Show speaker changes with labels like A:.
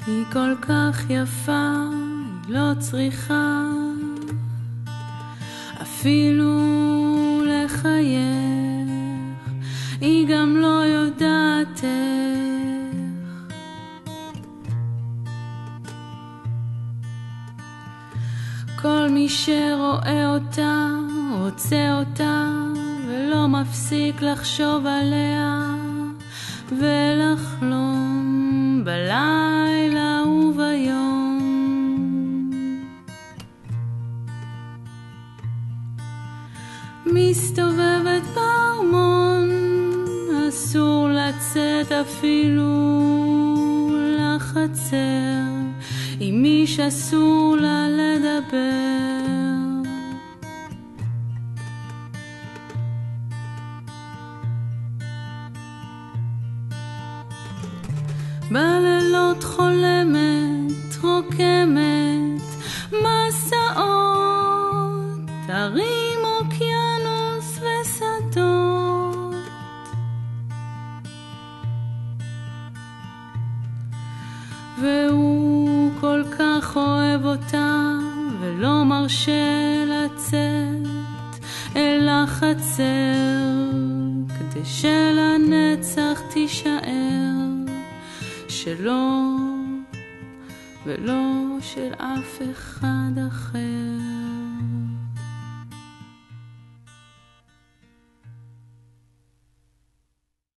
A: היא כל כך יפה, היא לא צריכה אפילו לחייך, היא גם לא יודעת איך. כל מי שרואה אותה רוצה אותה ולא מפסיק לחשוב עליה ולחלום בלילה וביום. מסתובבת בארמון, אסור לצאת אפילו לחצר, עם מי שאסור לה לדבר. בלילות חולמת, רוקמת מסעות, הרים, אוקיינוס ושדות. והוא כל כך אוהב אותה ולא מרשה לצאת אל החצר, כדי שלנצח תישאר שלו ולא של אף אחד אחר.